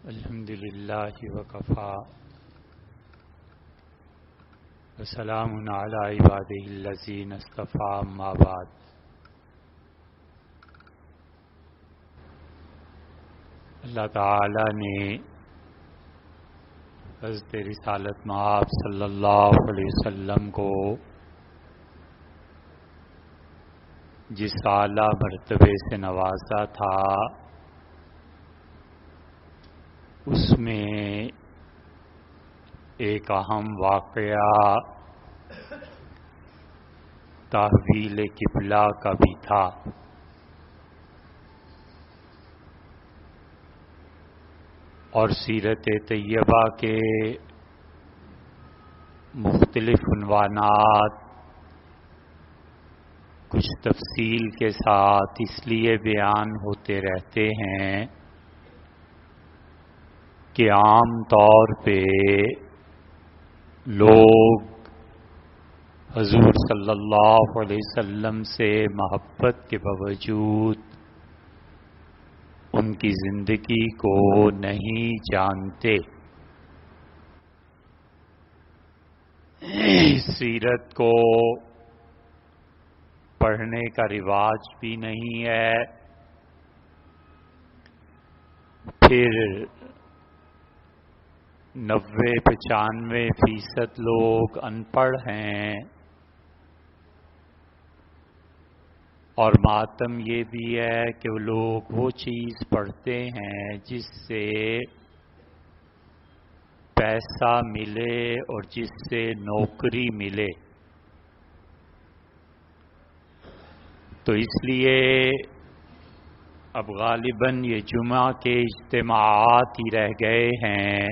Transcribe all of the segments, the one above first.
الحمد للہ وکفا وسلام علی عبادہ الذین اصطفی اما بعد۔ اللہ تعالی نے حضرت رسالت مآب صلی اللہ علیہ وسلم کو جس اعلیٰ مرتبے سے نوازا تھا اس میں ایک اہم واقعہ تحویل قبلہ کا بھی تھا۔ اور سیرت طیبہ کے مختلف عنوانات کچھ تفصیل کے ساتھ اس لیے بیان ہوتے رہتے ہیں کہ عام طور پہ لوگ حضور صلی اللہ علیہ وسلم سے محبت کے باوجود ان کی زندگی کو نہیں جانتے، سیرت کو پڑھنے کا رواج بھی نہیں ہے، پھر 90-95% لوگ ان پڑھ ہیں، اور ماتم یہ بھی ہے کہ وہ لوگ وہ چیز پڑھتے ہیں جس سے پیسہ ملے اور جس سے نوکری ملے، تو اس لیے اب غالباً یہ جمعہ کے اجتماعات ہی رہ گئے ہیں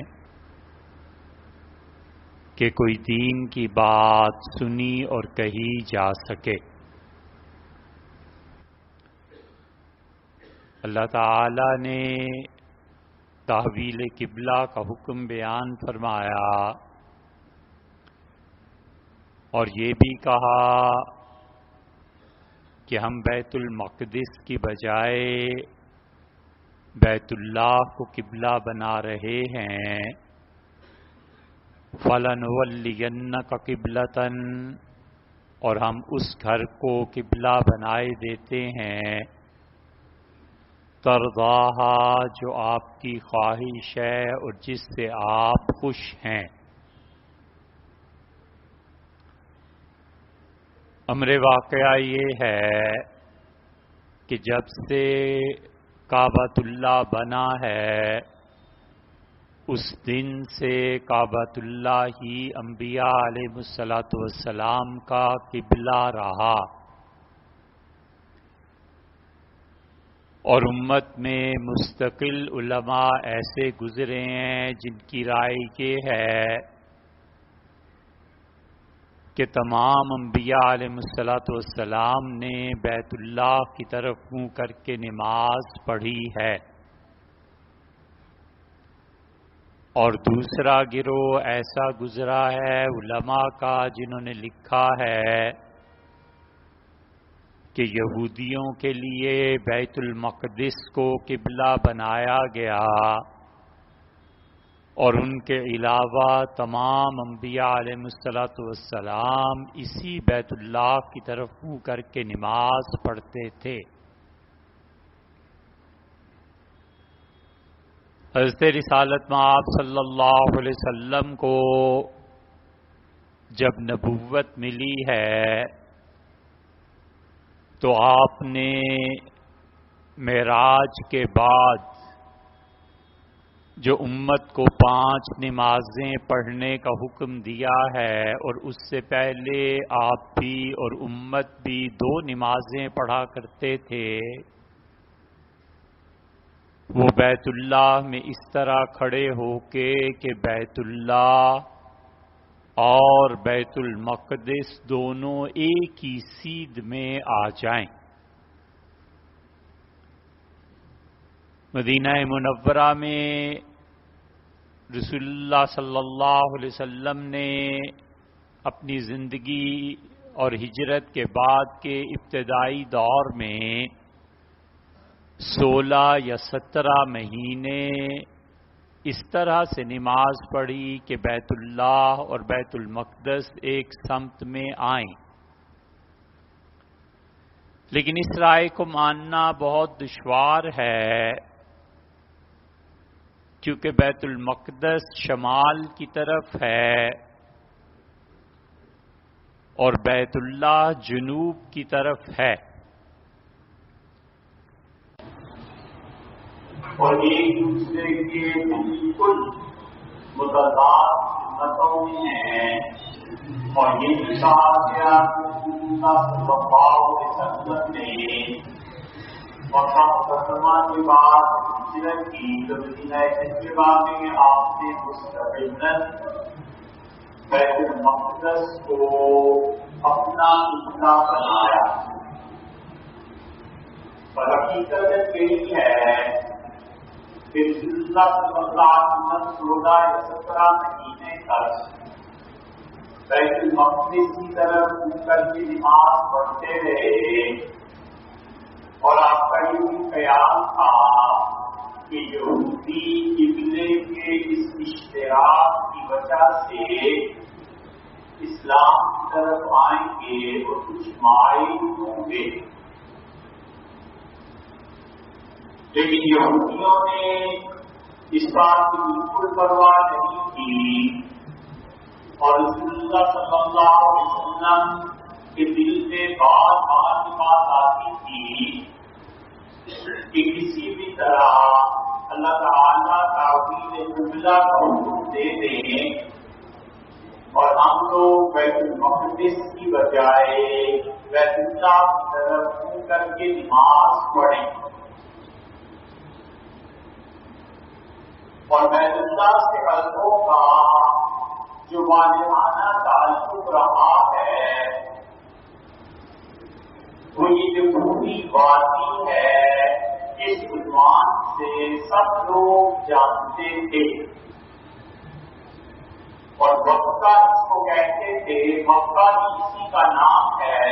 کہ کوئی دین کی بات سنی اور کہی جا سکے۔ اللہ تعالی نے تحویل قبلہ کا حکم بیان فرمایا اور یہ بھی کہا کہ ہم بیت المقدس کی بجائے بیت اللہ کو قبلہ بنا رہے ہیں، فَلَنُوَلِّيَنَّكَ قِبْلَةً، اور ہم اس گھر کو قبلہ بنائے دیتے ہیں، ترضاها، جو آپ کی خواہش ہے اور جس سے آپ خوش ہیں۔ امر واقعہ یہ ہے کہ جب سے کعبۃ اللہ بنا ہے اس دن سے کعبۃ اللہ ہی انبیاء علیہ الصلاۃ والسلام کا قبلہ رہا، اور امت میں مستقل علماء ایسے گزرے ہیں جن کی رائے یہ ہے کہ تمام انبیاء علیہ الصلاۃ والسلام نے بیت اللہ کی طرف منہ کر کے نماز پڑھی ہے، اور دوسرا گروہ ایسا گزرا ہے علماء کا جنہوں نے لکھا ہے کہ یہودیوں کے لیے بیت المقدس کو قبلہ بنایا گیا، اور ان کے علاوہ تمام انبیاء علیہ الصلاۃ والسلام اسی بیت اللہ کی طرف منہ کر کے نماز پڑھتے تھے۔ حضرت رسالت مآب صلی اللہ علیہ وسلم کو جب نبوت ملی ہے تو آپ نے معراج کے بعد جو امت کو 5 نمازیں پڑھنے کا حکم دیا ہے، اور اس سے پہلے آپ بھی اور امت بھی 2 نمازیں پڑھا کرتے تھے، وہ بیت اللہ میں اس طرح کھڑے ہو کے کہ بیت اللہ اور بیت المقدس دونوں ایک ہی سیدھ میں آ جائیں۔ مدینہ منورہ میں رسول اللہ صلی اللہ علیہ وسلم نے اپنی زندگی اور ہجرت کے بعد کے ابتدائی دور میں 16 یا 17 مہینے اس طرح سے نماز پڑھی کہ بیت اللہ اور بیت المقدس ایک سمت میں آئیں، لیکن اس رائے کو ماننا بہت دشوار ہے کیونکہ بیت المقدس شمال کی طرف ہے اور بیت اللہ جنوب کی طرف ہے، اور ایک دوسرے کے بالکل متضاد سنتوں میں ہیں، اور یہ بھی کہا گیا نے اور مقدمہ کے بعد ہجرت کی تو مدینہ طیبہ میں آپ نے مستقل بیت المقدس کو اپنا قبلہ بنایا، اور حقیقت یہی ہے کہ رسول اللہ صلی اللہ علیہ وسلم 16 یا 17 مہینے تک بیت المقدس کی طرف منہ کر کے نماز پڑھتے رہے، اور آپ کا یہ بھی خیال تھا کہ یہودی قبلے کے اس اشتراک کی وجہ سے اسلام کی طرف آئیں گے اور کچھ مائل ہوں گے، لیکن یہودیوں نے اس بات کی بالکل پرواہ نہیں کی، اور رسول اللہ صلی اللہ علیہ وسلم کے دل میں بار بار کی بات آتی تھی کہ کسی بھی طرح اللہ تعالیٰ تعویل قبلہ کا حکم دے دیں اور ہم لوگ بیت المقدس کی بجائے بیت اللہ کی طرف منہ کر کے نماز پڑھیں، اور بیت اللہ سے حلقوں کا جو والہانہ تعلق رہا ہے وہ یہ جو پوری وادی ہے اس عنوان سے سب لوگ جانتے تھے، اور مکہ اس کو کہتے تھے، مکہ اسی کا نام ہے،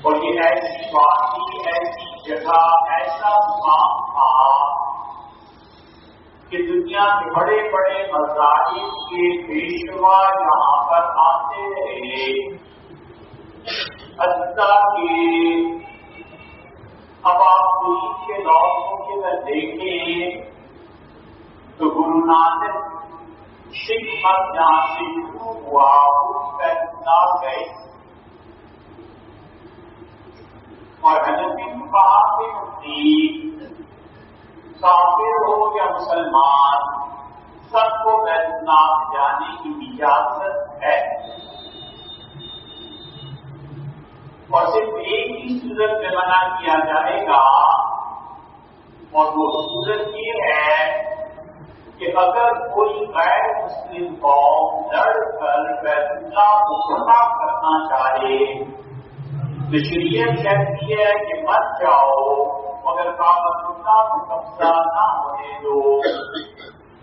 اور یہ ایسی وادی ایسی جگہ ایسا مقام تھا کہ دنیا کے بڑے بڑے مذاہب کے پیشوا یہاں پر آتے رہے، حتیٰ کہ اب آپ دین کے دوروں کے اندر دیکھیں تو گرو نانک سکھ مت جہاں سے شروع ہوا اس بیت اللہ گئے، اور حنفی فقہا کے نزدیک کافر ہو یا مسلمان سب کو بیت اللہ جانے کی اجازت ہے، اور صرف ایک ہی صورت میں منع کیا جائے گا، اور وہ صورت یہ ہے کہ اگر کوئی غیر مسلم قوم لڑ کر بیت اللہ کو فتح کرنا چاہے تو شریعت کہتی ہے کہ مت جاؤ مگر کعبۃ اللہ کو قبضہ نہ ہونے دو،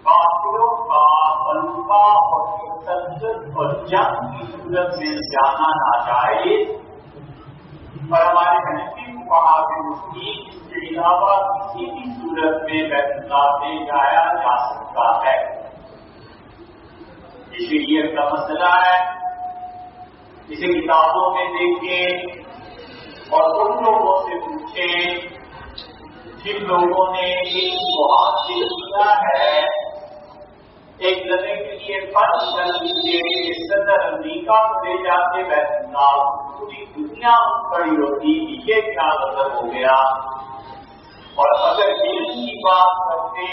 کافروں کا غلبہ اور تسلط اور جنگ کی صورت میں جانا ناجائز، اور ہمارے حنفی فقہا کے نزدیک اس کے علاوہ کسی بھی صورت میں بیت اللہ میں جایا جا سکتا ہے، یہ شریعت کا مسئلہ ہے، اسے کتابوں میں دیکھیں اور ان لوگوں سے پوچھیں جن لوگوں نے علم کو حاصل کیا ہے، ایک لمحے کے لیے فرض کر لیجیے صدر امریکہ کو لے جاتے بیت اللہ، پوری دنیا کھڑی ہوتی، یہ کیا مطلب ہو گیا، اور اگر علم کی بات کرتے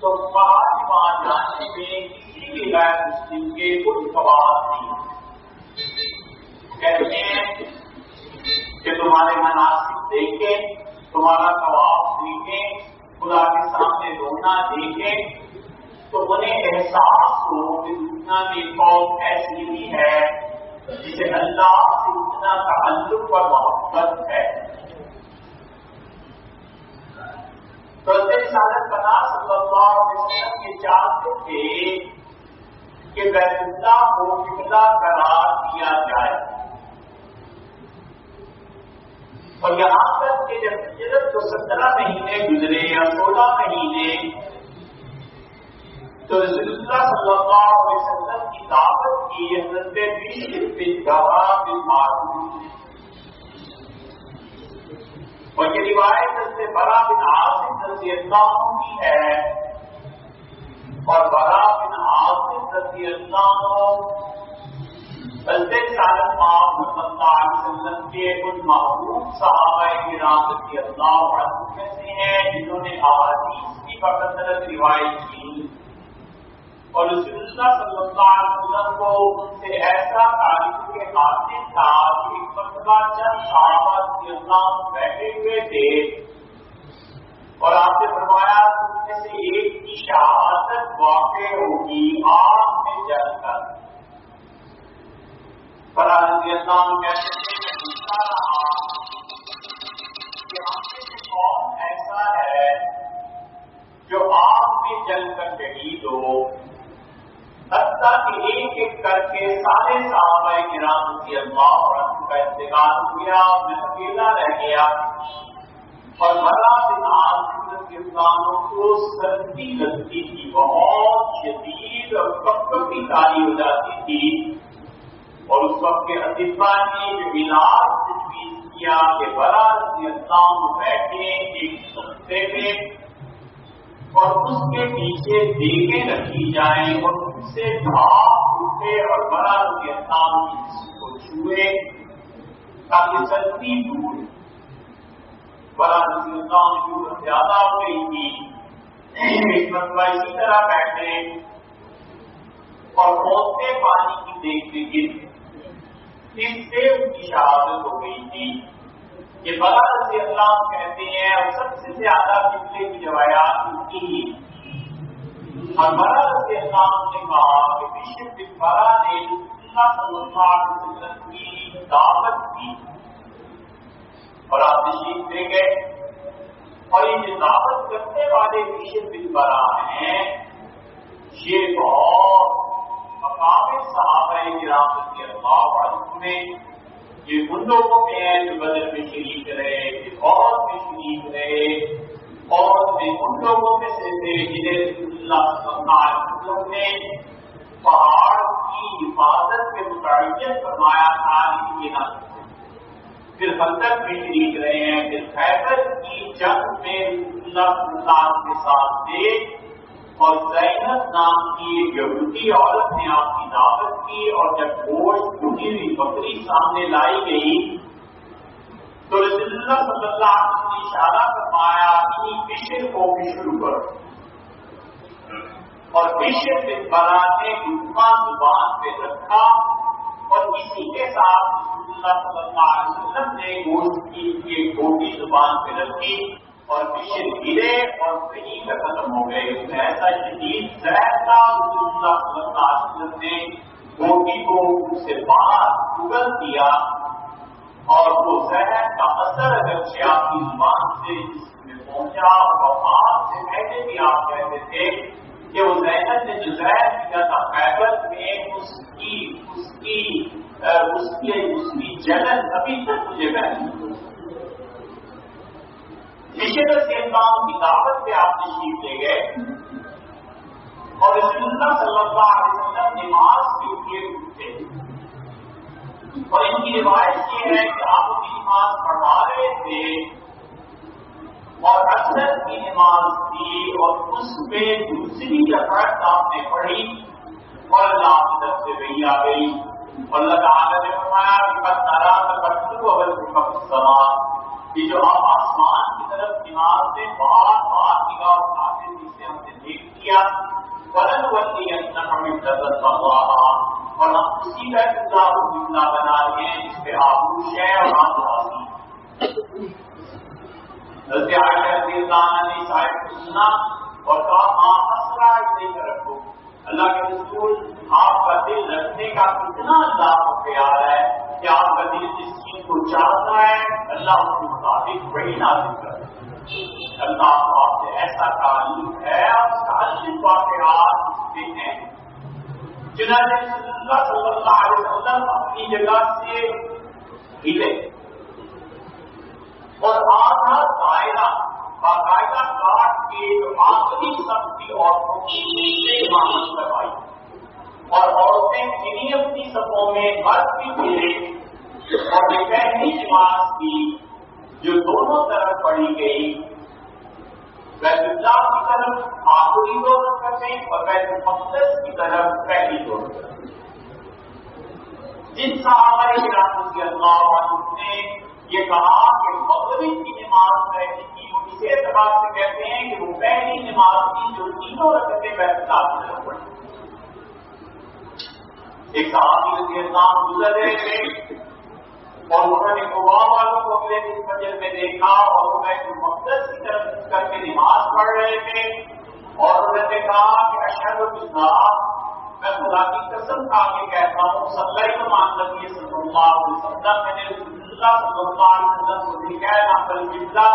تو وہاں جانے میں کسی بھی غیر مسلم کے کچھ سوال نہیں، کہتے ہیں کہ تمہارے مناسب دیکھیں، تمہارا طواف دیکھیں، خدا کے سامنے رونا دیکھیں، تو انہیں احساس ہو کہ دنیا میں قوم ایسی بھی ہے جسے اللہ سے اتنا تعلق اور محبت ہے۔ تو رسالت پناہ صلی اللہ علیہ وسلم یہ چاہتے تھے کہ بیت اللہ کو قبلہ قرار دیا جائے، اور یہاں تک کہ جب ہجرت کو 17 مہینے گزرے یا 16 مہینے تو رسول اللہ صلی اللہ علیہ وسلم کی دعوت کی حضرت بشر بن جرح بن معروف، اور یہ روایت حضرت برا بن عاصم رضی اللہ عنہ کی ہے، اور برا بن عاصم رضی اللہ عنہ حضرت صلی اللہ علیہ وسلم کے ان محبوب صحابہ کرام رضی اللہ عنہ میں سے ہیں جنہوں نے احادیث کی بکثرت روایت کی، اور رسول اللہ صلی اللہ علیہ وسلم کو ان سے ایسا تعلق کے حاصل تھا کہ ایک مرتبہ چند صحابہ رضی اللہ عنہ بیٹھے ہوئے تھے اور آپ نے فرمایا ان میں سے ایک کی شہادت واقع ہوگی آگ میں جل کر۔ برا رضی اللہ عنہ کہتے ہیں کہ پوچھتا رہا کہ ہم میں سے کون ایسا ہے جو آگ میں جل کر شہید ہو، حتیٰ کہ ایک ایک کر کے سارے صحابہ کرام رضی اللہ عنہ کا انتقال ہوا، میں اکیلا رہ گیا، اور برا بن عاصم رضی اللہ عنہ کو سردی لگتی تھی، بہت شدید اور کپکپی تاری ہو جاتی تھی، اور اس وقت کے اطباء نے جو علاج تجویز کیا کہ برا رضی اللہ عنہ بیٹھے ایک سستے میں اور اس کے پیچھے دیگیں رکھی جائیں اور ان سے بھاپ اٹھے اور برا رضی اللہ عنہ کی جسم کو چھوئے تاکہ سردی دور۔ برا رضی اللہ عنہ کی عمر زیادہ ہو گئی تھی، ایک مرتبہ اسی طرح بیٹھے اور کھولتے پانی کی دیگ میں گر، اس سے ان کی شہادت ہو گئی تھی۔ یہ برا رضی اللہ عنہ کہتے ہیں اور سب سے زیادہ پچھلے کی روایات ان کی ہی، اور برا رضی اللہ عنہ نے کہا کہ بشر بن برا نے رسول اللہ صلی اللہ علیہ وسلم کی دعوت کی اور آپ تشریف لے گئے، اور یہ جو دعوت کرنے والے بشر بن برا ہیں یہ بہت مقام صحابہ کرام رضی اللہ عنہ میں، یہ ان لوگوں میں ہیں جو بدر میں شریک رہے، عہد میں شریک رہے، اور ان لوگوں میں سے تھے جنہیں رسول اللہ صلی اللہ علیہ وسلم نے پہاڑ کی حفاظت میں متعین فرمایا تھا، لیکن یہ نہ پھر خندق میں شریک رہے ہیں، پھر خیبر کی جنگ میں رسول اللہ صلی اللہ علیہ وسلم کے ساتھ تھے، اور زینب نام کی ایک یہودی عورت نے آپ کی دعوت کی، اور جب گوشت بھنی ہوئی بکری سامنے لائی گئی تو رسول اللہ صلی اللہ علیہ وسلم نے اشارہ فرمایا کہ بشر کو بھی شروع کرو، اور بشر بن برا نے لقمہ زبان پہ رکھا، اور اسی کے ساتھ رسول اللہ صلی اللہ علیہ وسلم نے گوشت کی ایک روٹی زبان پہ رکھی، اور بشر گرے اور وہیں کا ختم ہو گئے۔ اس میں ایسا شدید زہر تھا، رسول اللہ صلی اللہ علیہ وسلم نے روٹی کو اس سے باہر اگل دیا، اور وہ زہر کا اثر اگرچہ آپ کی زبان سے جسم میں پہنچا، وفات سے پہلے بھی آپ کہتے تھے کہ وہ زینب نے جو زہر کیا تھا خیبر میں اس کی جلن ابھی تک مجھے محسوس۔ بشر رضی اللہ عنہ کی دعوت پہ آپ تشریف لے گئے، اور رسول اللہ صلی اللہ علیہ وسلم نماز کے لیے اٹھے، اور ان کی روایت یہ ہے کہ آپ اپنی نماز پڑھا رہے تھے، اور اکثر کی نماز تھی، اور اس میں دوسری رکعت آپ نے پڑھی اور اللہ کی طرف سے وحی آ گئی، اور اللہ تعالیٰ نے فرمایا کہ قد نرا تقلب وجهك في السماء، یہ جو آپ آسمان کی طرف نماز میں بار بار نگاہ اٹھاتے تھے اسے ہم نے دیکھ لیا، وَلَنُوَلِّيَنَّكَ قِبْلَةً تَرْضَاهَا، اور ہم اسی کا قبلہ بنا رہے ہیں جس پہ آپ خوش ہیں اور آپ راضی ہیں۔ حضرت عائشہ رضی اللہ عنہا نے اس آیت کو سنا اور کہا ماں اسرع الیک ربک، اللہ کے رسول آپ کا دل رکھنے کا کتنا اللہ کو پیار ہے کہ آپ کا دل جس چیز کو چاہتا ہے اللہ اس کے مطابق وہی نازل کرتا ہے۔ اللہ کو آپ سے ایسا تعلق ہے، آپ تعلق واقعات اس میں ہیں۔ چنانچہ رسول اللہ صلی اللہ علیہ وسلم اپنی جگہ سے ہلے اور آدھا دائرہ باقاعدہ کاٹ کے آخری سب کی عورتوں کی امامت کروائی اور عورتیں انہیں اپنی صفوں میں مرد بھی ملے اور یہ پہلی نماز تھی جو دونوں طرف پڑھی گئی، بیت اللہ کی طرف آخری دو رکعتیں اور بیت المقدس کی طرف پہلی دو رکعتیں۔ جن صحابہ کرام رضی اللہ عنہ نے یہ کہا کہ مغرب کی نماز پہلی کی، اسی اعتبار سے کہتے ہیں کہ وہ پہلی نماز کی جو تینوں رکعتیں بیت اللہ کی طرف پڑھی۔ ایک صحابی رضی اللہ عنہ گزر رہے تھے اور انہوں نے قبا والوں کو اگلے دن فجر میں دیکھا اور وہ بیت المقدس کی طرف کر کے نماز پڑھ رہے تھے اور انہوں نے کہا کہ اشہد باللہ، میں خدا کی قسم کھا کے کہتا ہوں صلی اللہ علیہ وسلم، میں نے رسول اللہ صلی اللہ علیہ وسلم کو دیکھا ہے نہ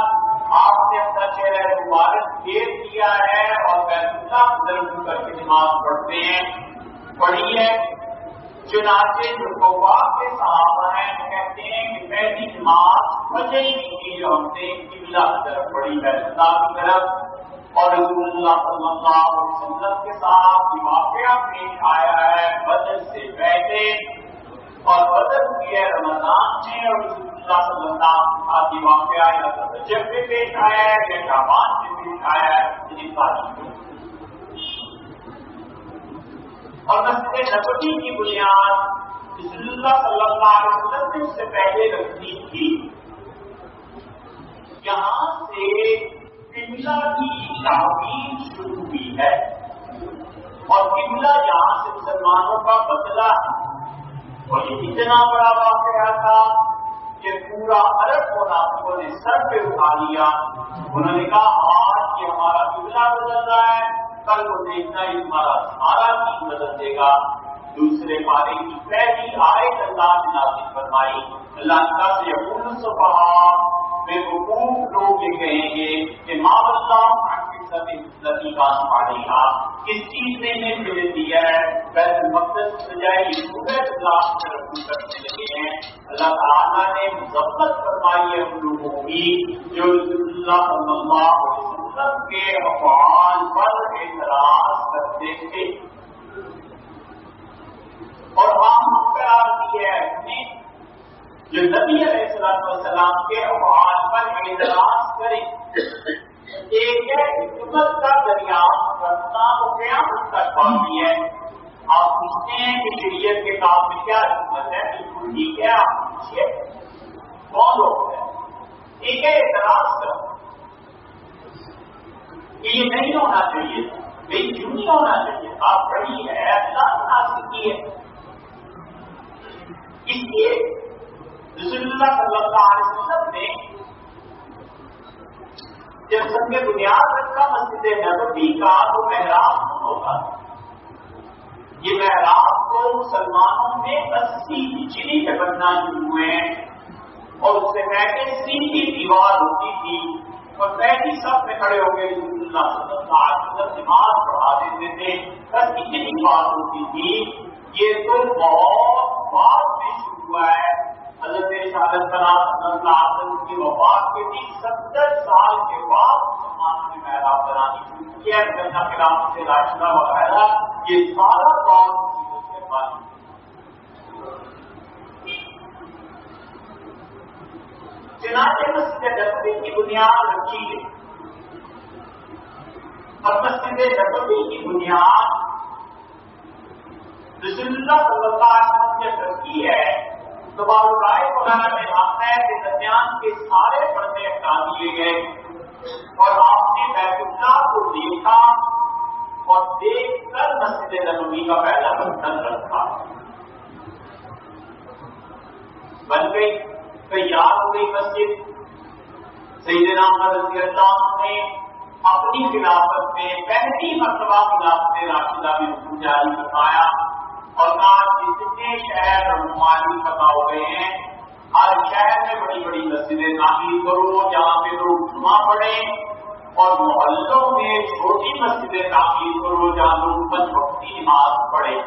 آپ نے اپنا چہرہ مبارک پھیر دیا ہے اور بیت اللہ کی طرف کر کے نماز پڑھتے ہیں، پڑھی ہے۔ چنانچہ جو قبا کے صحابہ ہیں کہتے ہیں کہ پہلی نماز فجر کی جو ہم نے قبلہ کی طرف پڑھی بیت اللہ کی طرف، اور رسول اللہ صلی اللہ علیہ وسلم کے ساتھ یہ واقعہ پیش آیا ہے بدر سے پہلے، اور بدر کی ہے رمضان میں، اور رسول اللہ صلی اللہ علیہ وسلم کے ساتھ یہ واقعہ یا رجب میں پیش آیا ہے یا شعبان میں پیش آیا ہے، یہ تاریخ۔ اور مسجد نبوی کی بنیاد رسول اللہ صلی اللہ علیہ وسلم نے اس سے پہلے رکھی تھی۔ یہاں سے قبلہ کی تعمیر شروع ہوئی ہے اور قبلہ یہاں سے مسلمانوں کا بدلا ہے، اور یہ اتنا بڑا واقعہ تھا کہ پورا عرب منافقوں نے سر پہ اٹھا لیا۔ انہوں نے کہا آج یہ ہمارا قبلہ بدل رہا ہے، کل کو دیکھنا یہ ہمارا سارا چیز بدل دے گا۔ دوسرے پارے کی پہلی آیت اللہ نے نازل فرمائی، اللہ تعالیٰ سے یقول السفہاء، بے وقوف لوگ یہ کہیں گے کہ ما اللہ نبی کا پڑھا، کس چیز نے انہیں بھیج دیا ہے، بیت المقدس بجائے یہ بیت اللہ کی طرف کرنے لگے ہیں۔ اللہ تعالیٰ نے مذمت فرمائی ہے ان لوگوں کی جو رسول اللہ صلی اللہ علیہ وسلم کے افعال پر اعتراض کرتے تھے، اور عام قرار دی ہے جو نبی علیہ السلام کے افعال پر اعتراض کرے۔ ایک ہے حکمت کا دریافت کرنا، وہ قیامت تک باقی ہے۔ آپ پوچھتے ہیں کہ شریعت کے کام میں کیا حکمت ہے، بالکل ٹھیک ہے، آپ پوچھیے کون لوگ ہے۔ ایک ہے اعتراض کرنا کہ یہ نہیں ہونا چاہیے، لیکن کیوں نہیں ہونا چاہیے، آپ پڑھی ہے اللہ نازل کی ہے۔ اس لیے رسول اللہ صلی اللہ علیہ وسلم نے جب سنگ بنیاد رکھا مسجد نبوی کا تو محراب کون ہوتا تھا؟ یہ محراب کو مسلمانوں میں 80 ہجری کے بننا شروع ہوئے ہیں، اور اس سے پہلے سیدھی دیوار ہوتی تھی اور پہلی صف میں کھڑے ہو کے رسول اللہ صلی اللہ علیہ وسلم نماز پڑھا دیتے تھے، بس اتنی بات ہوتی تھی۔ یہ تو بہت بعد میں شروع ہوا ہے، حضرت رسالت صلی اللہ علیہ وسلم کی وفات کے بھی 70 سال کے بعد مسلمانوں نے محراب بنانی شروع کیا، جنہ کرام سے راشدہ وغیرہ، یہ سارا دور مصیبت کے بعد۔ چنانچہ مسجد نبوی کی بنیاد رکھی ہے، اور مسجد نبوی کی بنیاد رسول اللہ صلی اللہ علیہ وسلم نے رکھی ہے تو رائے وغیرہ میں آتا ہے کہ درمیان کے سارے پردے ہٹا دیے گئے اور آپ نے بیت اللہ کو دیکھا اور دیکھ کر مسجد نبوی کا پہلا برتن رکھا، بن گئی، تیار ہو گئی مسجد۔ سیدنا عمر رضی اللہ عنہ نے اپنی خلافت میں پہلی مرتبہ خلافت راشدہ میں حکم جاری بتایا اور کہا جتنے شہر اور ممالک پتا ہو گئے ہیں، ہر شہر میں بڑی بڑی مسجدیں تعمیر کرو جہاں پہ لوگ جمعہ پڑھیں، اور محلوں میں چھوٹی مسجدیں تعمیر کرو جہاں لوگ 5 وقتی نماز پڑھیں۔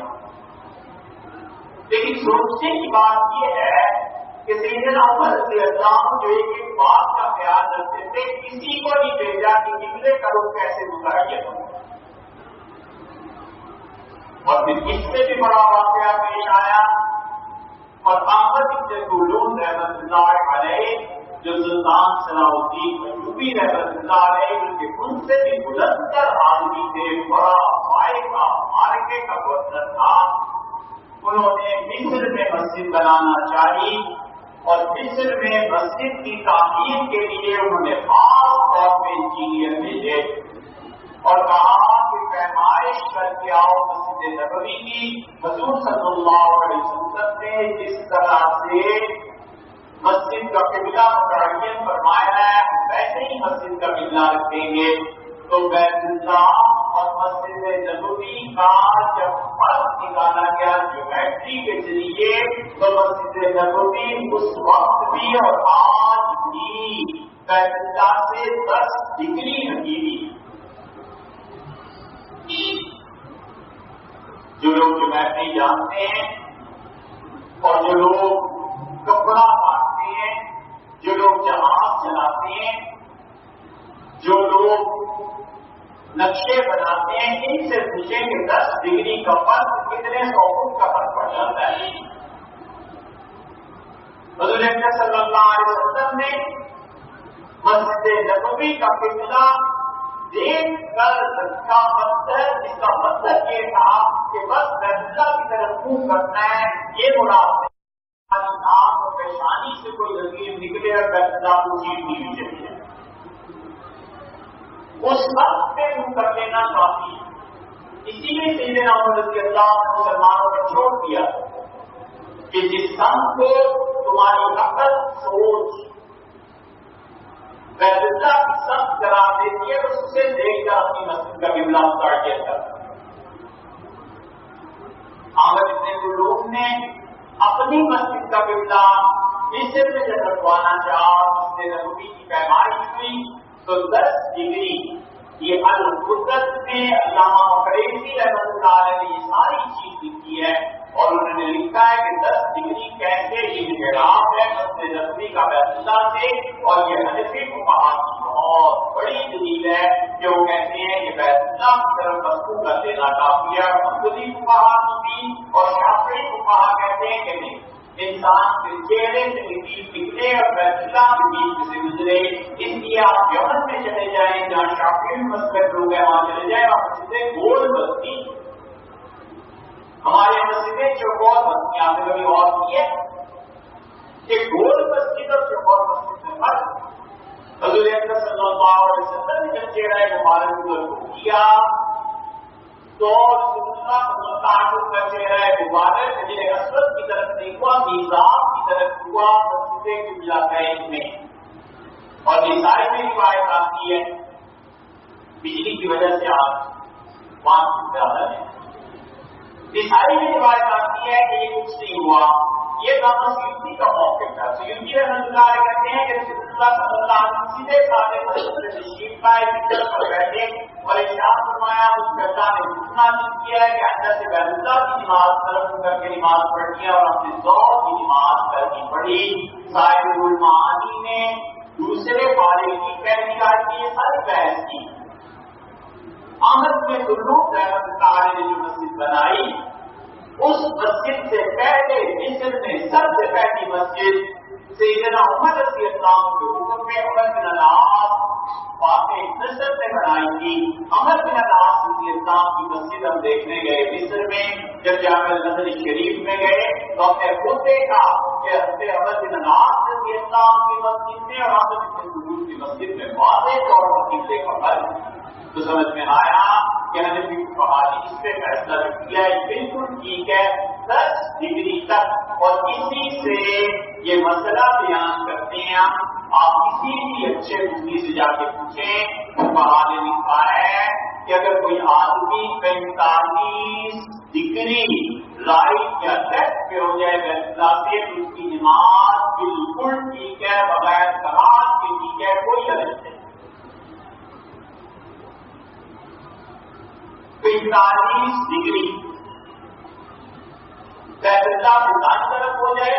لیکن سوچنے کی بات یہ ہے کہ سیدنا عمر رضی اللہ عنہ جو ایک بات کا خیال رکھتے تھے، کسی کو نہیں بھیجا کہ قبلے کا رخ کیسے متعین ہو، اور پھر اس سے بھی بڑا واقعہ پیش آیا اور احمد بن طولون رحمۃ اللہ علیہ جو سلطان صلاح الدین ایوبی رحمۃ اللہ علیہ ان کے ان سے بھی بلندر آدمی تھے، بڑا مارکے کا گورنر تھا، انہوں نے مصر میں مسجد بنانا چاہی اور مصر میں مسجد کی تعمیر کے لیے انہوں نے خاص طور پہ انجینئر بھیجے اور کہا کہ پیمائش کر کے آؤ مسجد نبوی کی، حضور صلی اللہ علیہ وسلم نے جس طرح سے مسجد کا قبلہ متعین فرمایا ہے ویسے ہی مسجد کا قبلہ رکھیں گے۔ تو بیت اللہ اور مسجد نبوی کا جب فرق نکالا گیا جیومیٹری کے ذریعے تو مسجد نبوی اس وقت بھی اور آج بھی بیت اللہ سے 10 ڈگری ہٹی ہوئی۔ جو لوگ جیومیٹری جانتے ہیں اور جو لوگ کپڑا کاٹتے ہیں، جو لوگ جہاز چلاتے ہیں، جو لوگ نقشے بناتے ہیں، ان سے پوچھیں کہ 10 ڈگری کا فرق کتنے 100 فٹ کا فرق پڑ جاتا ہے۔ حضور اکرم صلی اللہ علیہ وسلم نے مسجد نبوی کا قبلہ دیکھ کر رکھا پتھر، جس کا مطلب یہ تھا کہ بس بیت اللہ کی طرف منہ کرنا ہے، یہ مراد ہے آنکھ اور پیشانی سے کوئی لکیر نکلے اور بیت اللہ کو چیز نہیں چاہیے، اس وقت پہ منہ کر لینا کافی ہے۔ اسی لیے سیدنا عمر رضی اللہ عنہ نے مسلمانوں کو چھوڑ دیا کہ جس سمت کو تمہاری عقل سوچ بیت اللہ کی سمت کرا دیتی ہے اس سے دیکھ کر اپنی مسجد کا قبلہ متعین کر۔ احمد بن طولون نے اپنی مسجد کا قبلہ مصر میں جب رکھوانا چاہا، مسجد نبوی کی پیمائش ہوئی تو 10 ڈگری، یہ القدرت میں علامہ مقریشی رحمۃ اللہ علیہ نے یہ ساری چیز لکھی ہے اور انہوں نے لکھا ہے کہ 10 ڈگری کیسے انحراف ہے مسجد نبوی کا بیت اللہ سے، اور یہ حنفی فقہا کی بہت بڑی دلیل ہے کہ وہ کہتے ہیں کہ بیت اللہ کی طرف مسکو کر دینا کافی ہے، اور حنفی فقہا کی اور شافعی فقہا کہتے ہیں کہ نہیں، انسان کے چہرے سے لکیر نکلے اور بیت اللہ کے بیچ سے گزرے۔ اس لیے آپ یمن میں چلے جائیں جہاں شافعی مسلک لوگ ہیں وہاں چلے جائیں، وہاں مسجدیں گول بستی، ہمارے مسجدیں چوکور بستی، آپ نے کبھی غور کی ہے کہ گول مسجد اور چوکور مسجد میں فرق؟ حضور اکرم صلی اللہ علیہ وسلم نے جب چہرہ مبارک کو کیا تو رسول اللہ صلی اللہ علیہ وسلم کا چہرہ مبارک حجر اسود کی طرف نہیں ہوا، میزاب کی طرف ہوا مسجد قبلتین میں۔ اور نسائی میں روایت آتی ہے، بجلی کی وجہ سے آپ 5 فٹ زیادہ ہے، نسائی میں روایت آتی ہے کہ یہ کچھ نہیں ہوا، یہ دانا سیوتی کا موقف تھا۔ سیوتی رحمۃ اللہ علیہ کہتے ہیں کہ رسول اللہ صلی اللہ علیہ وسلم سیدھے سادے تشریف لائے، بستر پر بیٹھے اور ارشاد فرمایا، اس بیٹا نے اتنا چیز کیا ہے کہ اندر سے بیت اللہ کی نماز طلب کر کے نماز پڑھنی ہے اور اپنے ظہر کی نماز کرنی پڑی۔ صاحب المعانی نے دوسرے پارے کی پہلی آیت کی یہ ساری بحث کی۔ احمد بن طولون رحمۃ اللہ علیہ نے جو مسجد بنائی، اس مسجد سے پہلے مصر میں سب سے پہلی مسجد سیدنا عمر رضی اللہ عنہ کے حکم میں عمر بن العاص واقع مصر میں بنائی تھی۔ عمر بن العاص رضی اللہ عنہ کی مسجد ہم دیکھنے گئے مصر میں، جب جامع الازہر شریف میں گئے تو ہم نے خود دیکھا کہ حضرت عمر بن العاص رضی اللہ عنہ کی مسجد میں اور احمد بن طولون کی مسجد میں واضح طور پر قبلے کا فرق تو سمجھ میں آیا کہ حنفی فقہا نے اس پہ فیصلہ کیا ہے بالکل ٹھیک ہے 10 ڈگری تک، اور اسی سے یہ مسئلہ بیان کرتے ہیں آپ کسی بھی اچھے مفتی سے جا کے پوچھیں، فقہا نے لکھا ہے کہ اگر کوئی آدمی 45 ڈگری رائٹ یا لیفٹ پہ ہو جائے بیت اللہ سے تو اس کی نماز بالکل ٹھیک ہے، بغیر قرار کے ٹھیک ہے، کوئی حرج نہیں۔ 45 ڈگری بیت اللہ سے دائیں طرف ہو جائے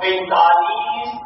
45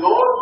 2